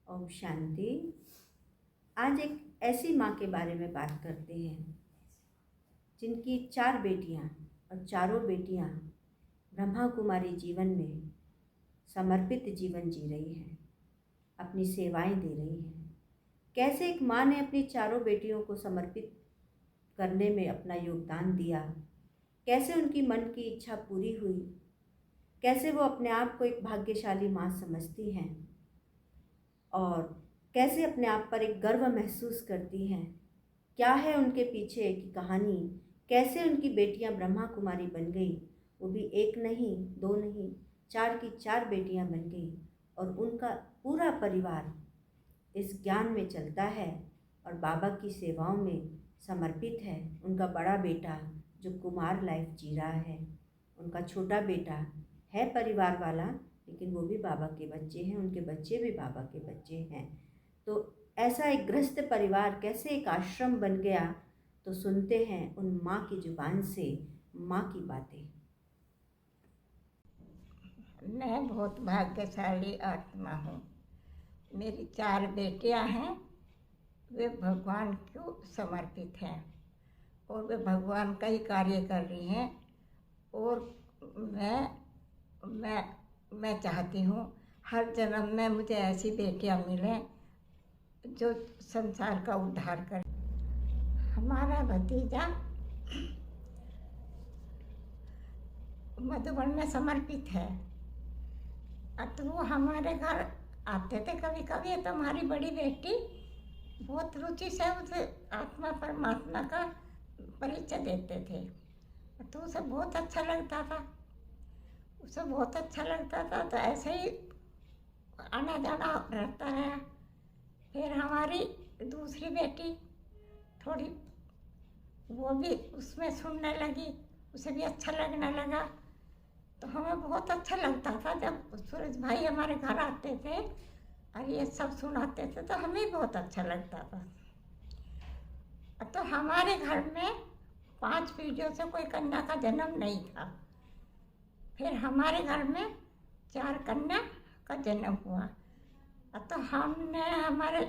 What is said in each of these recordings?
ओम शांति। आज एक ऐसी माँ के बारे में बात करते हैं जिनकी 4 बेटियाँ और चारों बेटियाँ ब्रह्मा कुमारी जीवन में समर्पित जीवन जी रही हैं, अपनी सेवाएं दे रही हैं। कैसे एक माँ ने अपनी चारों बेटियों को समर्पित करने में अपना योगदान दिया, कैसे उनकी मन की इच्छा पूरी हुई, कैसे वो अपने आप को एक भाग्यशाली माँ समझती हैं और कैसे अपने आप पर एक गर्व महसूस करती हैं। क्या है उनके पीछे की कहानी, कैसे उनकी बेटियां ब्रह्मा कुमारी बन गई, वो भी एक नहीं, 2 नहीं, 4 की 4 बेटियां बन गई और उनका पूरा परिवार इस ज्ञान में चलता है और बाबा की सेवाओं में समर्पित है। उनका बड़ा बेटा जो कुमार लाइफ जी रहा है, उनका छोटा बेटा है परिवार वाला, लेकिन वो भी बाबा के बच्चे हैं, उनके बच्चे भी बाबा के बच्चे हैं। तो ऐसा एक गृहस्थ परिवार कैसे एक आश्रम बन गया, तो सुनते हैं उन माँ की जुबान से माँ की बातें। मैं बहुत भाग्यशाली आत्मा हूँ। मेरी 4 बेटियाँ हैं, वे भगवान को समर्पित हैं और वे भगवान का ही कार्य कर रही हैं। और मैं चाहती हूँ हर जन्म में मुझे ऐसी बेटियाँ मिलें जो संसार का उद्धार करें। हमारा भतीजा मधुबन में समर्पित है। तो वो हमारे घर आते थे कभी कभी, तो हमारी बड़ी बेटी बहुत रुचि से उसे आत्मा परमात्मा का परिचय देते थे। तो उसे बहुत अच्छा लगता था, तो ऐसे ही आना जाना रहता है। फिर हमारी दूसरी बेटी थोड़ी वो भी उसमें सुनने लगी, उसे भी अच्छा लगने लगा। तो हमें बहुत अच्छा लगता था जब सूरज भाई हमारे घर आते थे और ये सब सुनाते थे, तो हमें बहुत अच्छा लगता था। तो हमारे घर में 5 पीढ़ियों से कोई कन्या का जन्म नहीं था। फिर हमारे घर में 4 कन्या का जन्म हुआ। तो हमारे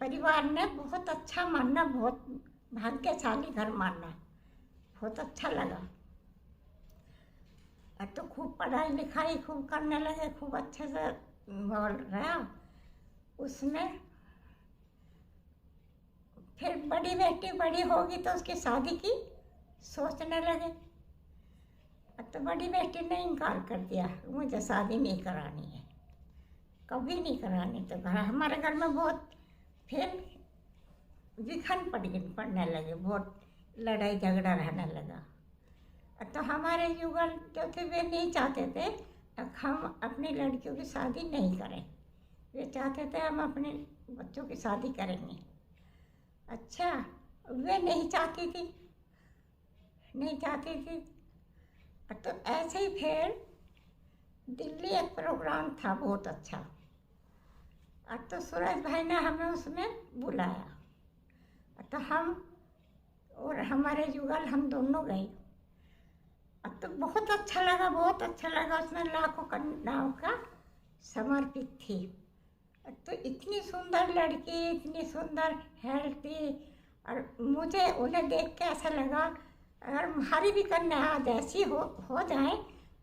परिवार ने बहुत अच्छा माना, बहुत भाग्यशाली घर माना, बहुत अच्छा लगा। तो खूब पढ़ाई लिखाई खूब करने लगे, खूब अच्छे से बोल रहा उसमें। फिर बड़ी बेटी बड़ी होगी तो उसकी शादी की सोचने लगे। तो बड़ी बेटी ने इनकार कर दिया, मुझे शादी नहीं करानी है, कभी नहीं करानी। तो हमारे घर में बहुत फिर विघन पड़ने लगे, बहुत लड़ाई झगड़ा रहने लगा। तो हमारे युगल जो थे वे नहीं चाहते थे हम अपनी लड़कियों की शादी नहीं करें, वे चाहते थे हम अपने बच्चों की शादी करेंगे। अच्छा, वे नहीं चाहती थी। तो ऐसे ही फिर दिल्ली एक प्रोग्राम था बहुत अच्छा। तो सूरज भाई ने हमें उसमें बुलाया। तो हम और हमारे युगल हम दोनों गए। तो बहुत अच्छा लगा। उसमें लाखों कन्याओं का समर्पित थी। तो इतनी सुंदर लड़की, इतनी सुंदर हेल्थी, और मुझे उन्हें देख के ऐसा लगा अगर हमारी भी कन्या आज ऐसी हो जाए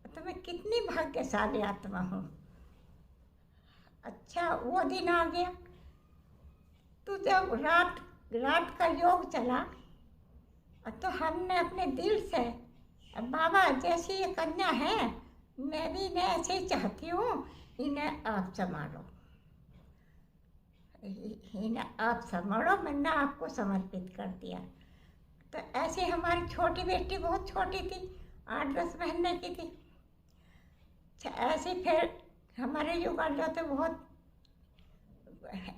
तो मैं कितनी भाग्यशाली आत्मा हूँ। अच्छा, वो दिन आ गया। तो जब रात का योग चला तो हमने अपने दिल से, बाबा जैसी ये कन्या है मैं भी इन्हें ऐसे ही चाहती हूँ, इन्हें आप संभालो, मैंने आपको समर्पित कर दिया। तो ऐसे हमारी छोटी बेटी बहुत छोटी थी, 8-10 महीने की थी। अच्छा, ऐसे फिर हमारे युगल जो थे बहुत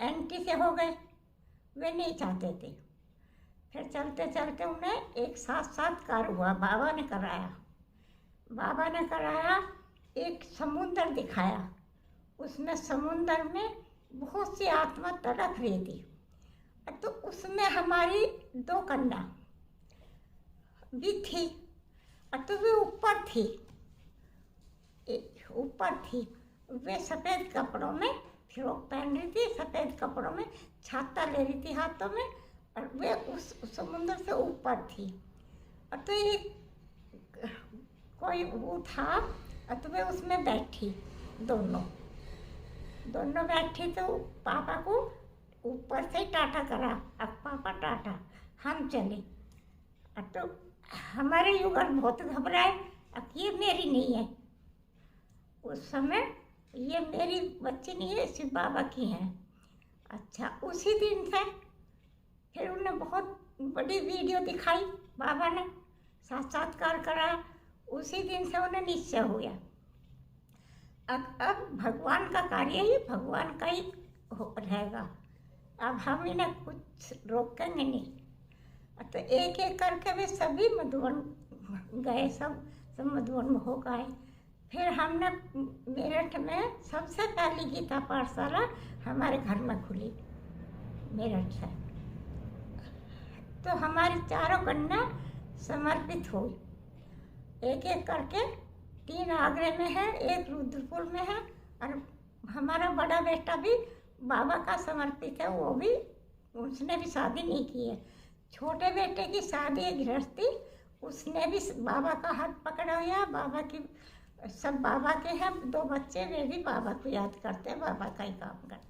एंटी से हो गए, वे नहीं चाहते थे। फिर चलते चलते उन्हें एक साक्षात्कार हुआ, बाबा ने कराया, एक समुंदर दिखाया। उसमें समुंदर में बहुत सी आत्मा तड़प रही थी। तो उसमें हमारी 2 कन्या भी थी। तो वे ऊपर थी, वे सफ़ेद कपड़ों में फ्रॉक पहन रही थी, सफ़ेद कपड़ों में छाता ले रही थी हाथों में, और वे उस समुद्र से ऊपर थी। और तो एक कोई वो था, और तो वे उसमें बैठी, दोनों बैठी। तो पापा को ऊपर से टाटा करा, अब पापा टाटा, हम चले। अब तो हमारे युगल बहुत घबराए, अब ये मेरी नहीं है। उस समय ये मेरी बच्ची नहीं है, सिर्फ बाबा की है। अच्छा, उसी दिन से फिर उन्हें बहुत बड़ी वीडियो दिखाई, बाबा ने साक्षात्कार करा। उसी दिन से उन्हें निश्चय हुआ अब भगवान का कार्य ही भगवान का ही रहेगा, अब हम इन्हें कुछ रोकेंगे नहीं। तो एक एक करके वे सभी मधुबन गए, सब मधुबन हो गए। फिर हमने मेरठ में सबसे पहली गीता पाठशाला हमारे घर में खुली, मेरठ से। तो हमारी चारों कन्या समर्पित हुई, एक एक करके। 3 आगरे में है, एक रुद्रपुर में है, और हमारा बड़ा बेटा भी बाबा का समर्पित है, वो भी, उसने भी शादी नहीं की है। छोटे बेटे की शादी है गृहस्थी, उसने भी बाबा का हाथ पकड़ा हुआ, बाबा की सब बाबा के हैं। 2 बच्चे, वे भी बाबा को याद करते हैं, बाबा का ही काम करते हैं।